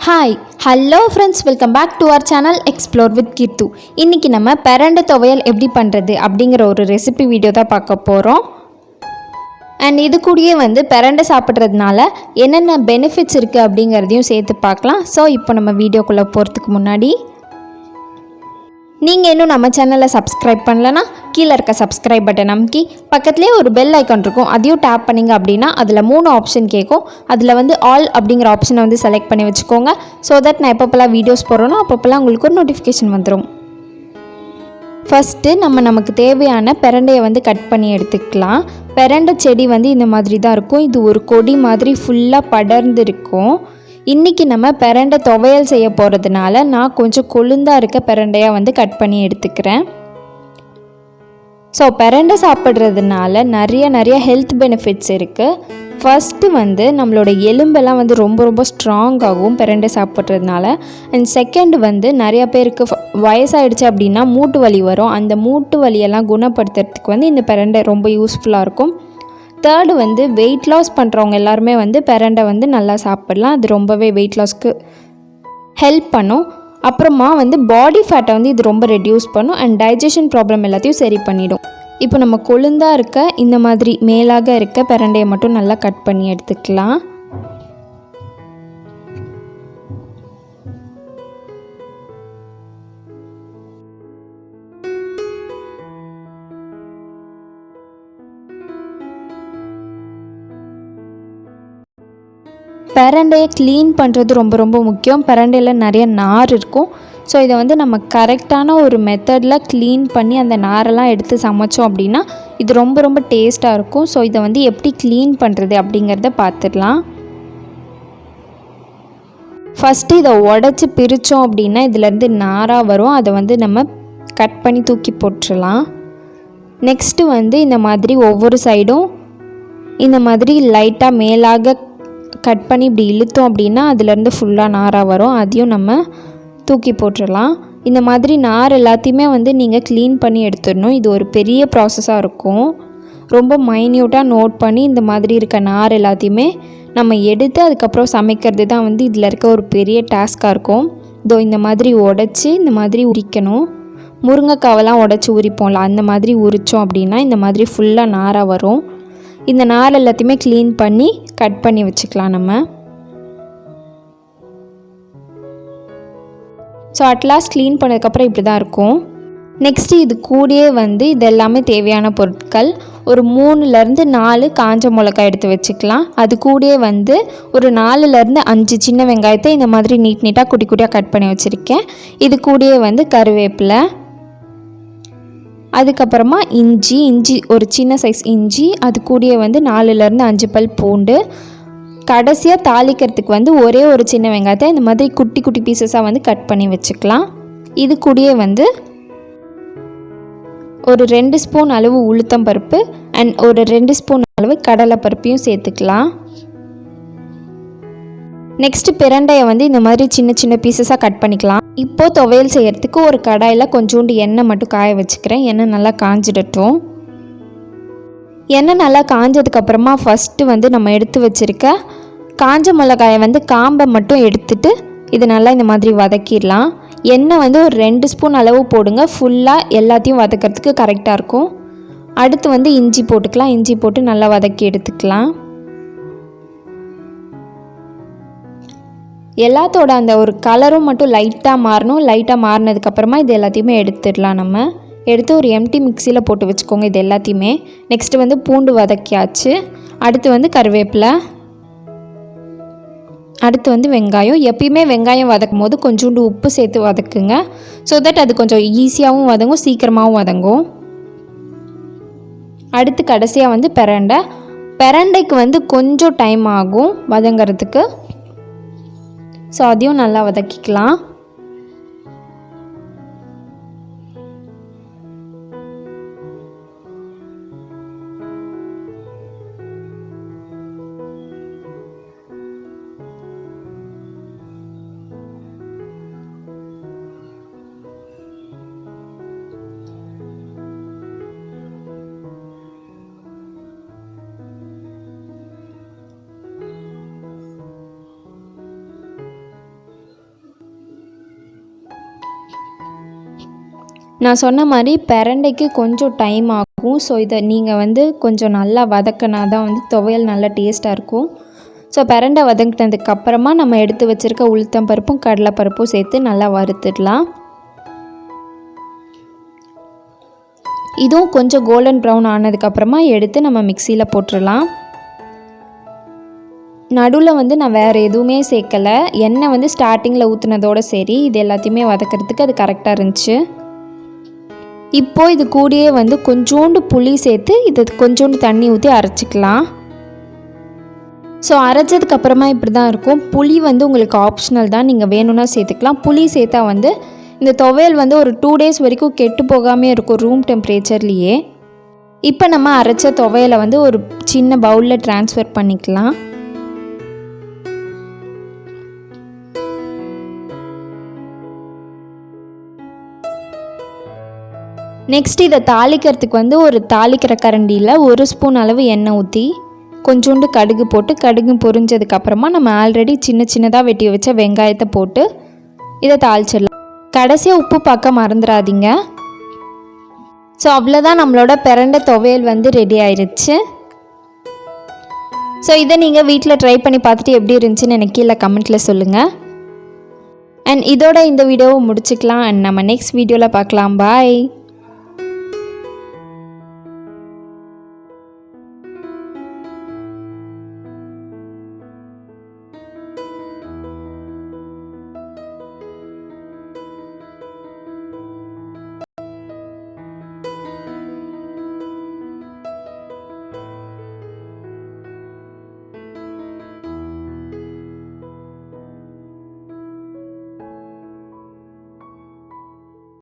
Hi hello friends, welcome back to our channel explore with Keerthu. இன்றைக்கி நம்ம பிரண்டை துவையல் எப்படி பண்ணுறது அப்படிங்கிற ஒரு ரெசிபி வீடியோ தான் பார்க்க போகிறோம். அண்ட் இது கூடயே பிரண்டை சாப்பிட்றதுனால என்னென்ன பெனிஃபிட்ஸ் இருக்குது அப்படிங்கிறதையும் சேர்த்து பார்க்கலாம். ஸோ இப்போ நம்ம வீடியோக்குள்ளே போகிறதுக்கு முன்னாடி நீங்கள் இன்னும் நம்ம சேனலை சப்ஸ்கிரைப் பண்ணலன்னா கீழே இருக்க சப்ஸ்கிரைப் பட்டன் அமுக்கி பக்கத்துலேயே ஒரு பெல் ஐக்கான் இருக்கும், அதையும் டேப் பண்ணிங்க அப்படின்னா அதில் 3 ஆப்ஷன் கேட்கும். அதில் ஆல் அப்படிங்கிற ஆப்ஷனை செலக்ட் பண்ணி வச்சுக்கோங்க. ஸோ தட் நான் எப்பப்போலாம் வீடியோஸ் போடுறோனோ அப்பப்போலாம் உங்களுக்கு ஒரு நோட்டிஃபிகேஷன் வந்துடும். ஃபஸ்ட்டு நமக்கு தேவையான பிரண்டையை கட் பண்ணி எடுத்துக்கலாம். பிரண்டை செடி இந்த மாதிரி தான் இருக்கும். இது ஒரு கொடி மாதிரி ஃபுல்லாக படர்ந்து இருக்கும். இன்றைக்கி நம்ம பிரண்டை துவையல் செய்ய போகிறதுனால நான் கொஞ்சம் கொழுந்தாக இருக்க பிரண்டையாக கட் பண்ணி எடுத்துக்கிறேன். ஸோ பிரண்டை சாப்பிட்றதுனால நிறைய ஹெல்த் பெனிஃபிட்ஸ் இருக்குது. ஃபஸ்ட்டு நம்மளோட எலும்பெல்லாம் ரொம்ப ஸ்ட்ராங்காகும் பிரண்டை சாப்பிட்றதுனால. அண்ட் செகண்ட் நிறையா பேருக்கு வயசாகிடுச்சு அப்படின்னா மூட்டு வலி வரும். அந்த மூட்டு வலியெல்லாம் குணப்படுத்துறதுக்கு இந்த பிரண்டை ரொம்ப யூஸ்ஃபுல்லாக இருக்கும். தேர்டு வெயிட் லாஸ் பண்ணுறவங்க எல்லாருமே பிரண்டை நல்லா சாப்பிடலாம். அது ரொம்பவே வெயிட் லாஸ்க்கு ஹெல்ப் பண்ணும். அப்புறமா பாடி ஃபேட்டை இது ரொம்ப ரெடியூஸ் பண்ணும். அண்ட் டைஜஷன் ப்ராப்ளம் எல்லாத்தையும் சரி பண்ணிடும். இப்போ நம்ம கொழுந்தாக இருக்க இந்த மாதிரி மேலாக இருக்க பிரண்டையை மட்டும் நல்லா கட் பண்ணி எடுத்துக்கலாம். பிரண்டையை க்ளீன் பண்ணுறது ரொம்ப முக்கியம். பிரண்டையில் நிறைய நார் இருக்கும். ஸோ இதை நம்ம கரெக்டான ஒரு மெத்தடில் க்ளீன் பண்ணி அந்த நாரெல்லாம் எடுத்து சமைச்சோம் அப்படின்னா இது ரொம்ப டேஸ்ட்டாக இருக்கும். ஸோ இதை எப்படி க்ளீன் பண்ணுறது அப்படிங்கிறத பார்த்துடலாம். ஃபஸ்ட்டு இதை உடச்சி பிரித்தோம் அப்படின்னா இதிலேருந்து நாராக வரும். அதை நம்ம கட் பண்ணி தூக்கி போட்டுடலாம். நெக்ஸ்ட்டு இந்த மாதிரி ஒவ்வொரு சைடும் இந்த மாதிரி லைட்டாக மேலாக கட் பண்ணி இப்படி இழுத்தோம் அப்படின்னா அதுலேருந்து ஃபுல்லாக நாராக வரும். அதையும் நம்ம தூக்கி போட்டுடலாம். இந்த மாதிரி நார் எல்லாத்தையுமே நீங்கள் க்ளீன் பண்ணி எடுத்துடணும். இது ஒரு பெரிய ப்ராசஸாக இருக்கும். ரொம்ப மைன்யூட்டாக நோட் பண்ணி இந்த மாதிரி இருக்க நார் எல்லாத்தையுமே நம்ம எடுத்து அதுக்கப்புறம் சமைக்கிறது தான் இதில் இருக்க ஒரு பெரிய டாஸ்காக இருக்கும். இதோ இந்த மாதிரி உடச்சி இந்த மாதிரி உரிக்கணும். முருங்கைக்காவெல்லாம் உடச்சி உரிப்போம்ல, அந்த மாதிரி உரித்தோம் அப்படின்னா இந்த மாதிரி ஃபுல்லாக நாராக வரும். இந்த நார் எல்லாத்தையுமே க்ளீன் பண்ணி கட் பண்ணி வச்சுக்கலாம் நம்ம. ஸோ அட்லாஸ்ட் க்ளீன் பண்ணதுக்கப்புறம் இப்படி தான் இருக்கும். நெக்ஸ்ட்டு இது கூடயே இது எல்லாமே தேவையான பொருட்கள். ஒரு 3லேருந்து 4 காஞ்ச மிளகாய் எடுத்து வச்சுக்கலாம். அது கூடயே ஒரு 4லேருந்து 5 சின்ன வெங்காயத்தை இந்த மாதிரி நீட்டாக குட்டியாக கட் பண்ணி வச்சுருக்கேன். இது கூடயே கருவேப்பிலை, அதுக்கப்புறமா இஞ்சி ஒரு சின்ன சைஸ் இஞ்சி, அது கூடயே 4லேருந்து 5 பல் பூண்டு. கடைசியாக தாளிக்கிறதுக்கு ஒரே ஒரு சின்ன வெங்காயத்தை இந்த மாதிரி குட்டி பீசஸாக கட் பண்ணி வச்சுக்கலாம். இது கூடயே ஒரு 2 ஸ்பூன் அளவு உளுத்தம் பருப்பு அண்ட் ஒரு 2 ஸ்பூன் அளவு கடலை பருப்பையும் சேர்த்துக்கலாம். நெக்ஸ்ட்டு பிரண்டையை இந்த மாதிரி சின்ன பீசஸாக கட் பண்ணிக்கலாம். இப்போது துவையல் செய்கிறதுக்கு ஒரு கடாயில் கொஞ்சோண்டு எண்ணெய் மட்டும் காய வச்சுக்கிறேன். எண்ணெய் நல்லா காஞ்சிடட்டும். எண்ணெய் நல்லா காஞ்சதுக்கப்புறமா ஃபஸ்ட்டு நம்ம எடுத்து வச்சுருக்க காஞ்ச மிளகாயை காம்பை மட்டும் எடுத்துட்டு இது நல்லா இந்த மாதிரி வதக்கிடலாம். எண்ணெய் ஒரு 2 ஸ்பூன் அளவு போடுங்க. ஃபுல்லாக எல்லாத்தையும் வதக்கிறதுக்கு கரெக்டாக இருக்கும். அடுத்து இஞ்சி போட்டுக்கலாம். இஞ்சி போட்டு நல்லா வதக்கி எடுத்துக்கலாம். எல்லாத்தோட அந்த ஒரு கலரும் மட்டும் லைட்டாக மாறணும். லைட்டாக மாறினதுக்கப்புறமா இது எல்லாத்தையுமே எடுத்துடலாம். நம்ம எடுத்து ஒரு எம்டி மிக்சியில் போட்டு வச்சுக்கோங்க இது எல்லாத்தையுமே. நெக்ஸ்ட்டு பூண்டு வதக்கியாச்சு. அடுத்து கருவேப்பிலை, அடுத்து வெங்காயம். எப்பயுமே வெங்காயம் வதக்கும் போது கொஞ்சோண்டு உப்பு சேர்த்து வதக்குங்க. ஸோ தட் அது கொஞ்சம் ஈஸியாகவும் வதங்கும், சீக்கிரமாகவும் வதங்கும். அடுத்து கடைசியாக பிரண்டைக்கு கொஞ்சம் டைம் ஆகும் வதங்கிறதுக்கு. ஸோ அதையும் நல்லா வதக்கிக்கலாம். நான் சொன்ன மாதிரி பிரண்டைக்கு கொஞ்சம் டைம் ஆகும். ஸோ இதை நீங்கள் வந்து கொஞ்சம் நல்லா வதக்கினா தான் வந்து துவையல் நல்லா டேஸ்ட்டாக இருக்கும். ஸோ பிரண்டை வதங்கினதுக்கப்புறமா நம்ம எடுத்து வச்சுருக்க உளுத்தம் பருப்பும் கடலைப்பருப்பும் சேர்த்து நல்லா வறுத்துடலாம். இதுவும் கொஞ்சம் கோல்டன் ப்ரௌன் ஆனதுக்கப்புறமா எடுத்து நம்ம மிக்சியில் போட்டுடலாம். நடுவில் வந்து நான் வேறு எதுவுமே சேர்க்கலை. எண்ணெய் வந்து ஸ்டார்டிங்கில் ஊற்றுனதோடு சரி, இது எல்லாத்தையுமே வதக்கிறதுக்கு அது கரெக்டாக இருந்துச்சு. இப்போது இது கூடயே வந்து கொஞ்சோண்டு புளி சேர்த்து இதை கொஞ்சோண்டு தண்ணி ஊற்றி அரைச்சிக்கலாம். ஸோ அரைச்சதுக்கப்புறமா இப்படி தான் இருக்கும். புளி வந்து உங்களுக்கு ஆப்ஷனல் தான், நீங்கள் வேணும்னா சேர்த்துக்கலாம். புளி சேர்த்தா வந்து இந்த துவையல் வந்து ஒரு 2 days வரைக்கும் கெட்டு போகாமே இருக்கும் ரூம் டெம்பரேச்சர்லேயே. இப்போ நம்ம அரைச்ச துவையலை வந்து ஒரு சின்ன பவுலில் ட்ரான்ஸ்ஃபர் பண்ணிக்கலாம். நெக்ஸ்ட் இதை தாளிக்கிறதுக்கு வந்து ஒரு தாளிக்கிற கரண்டியில் 1 ஸ்பூன் அளவு எண்ணெய் ஊற்றி கொஞ்சோண்டு கடுகு போட்டு, கடுகு பொரிஞ்சதுக்கப்புறமா நம்ம ஆல்ரெடி சின்ன சின்னதாக வெட்டி வச்ச வெங்காயத்தை போட்டு இதை தாளிச்சிடலாம். கடைசியாக உப்பு பார்க்க மறந்துடாதீங்க. ஸோ அவ்வளோதான், நம்மளோட பிரண்டை துவையல் வந்து ரெடி ஆயிடுச்சு. ஸோ இதை நீங்கள் வீட்டில் ட்ரை பண்ணி பார்த்துட்டு எப்படி இருந்துச்சுன்னு எனக்கு கீழே கமெண்ட்டில் சொல்லுங்கள். அண்ட் இதோட இந்த வீடியோவை முடிச்சுக்கலாம். அண்ட் நம்ம நெக்ஸ்ட் வீடியோவில் பார்க்கலாம். பாய்.